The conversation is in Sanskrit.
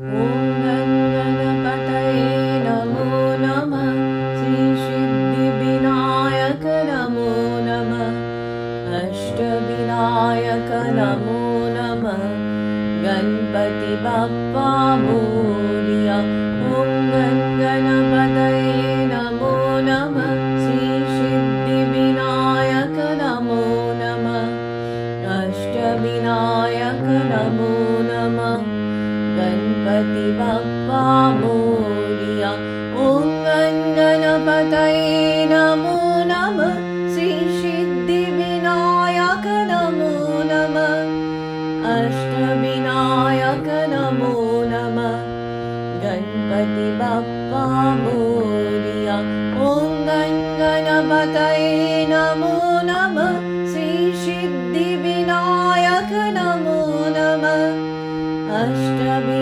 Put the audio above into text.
ॐ गणपतये नमो नमः। श्रीसिद्धिविनायक नमो नमः। अष्टविनायक नमो नमः। गणपति बप्पा मोरया। ॐ गणपतये नमो नमः। श्रीसिद्धिविनायक नमो नमः। अष्टविनायक नमो नमः। गणपति बप्पा मोरया। ॐ गणपतये नमो नमः। श्रीसिद्धिविनायक नमो नमः। अष्टविनायक नमो नमः। गणपति बप्पा मोरया। ॐ गणपतये नमो नमः। श्रीसिद्धिविनायक नमो नमः। अष्टविनायक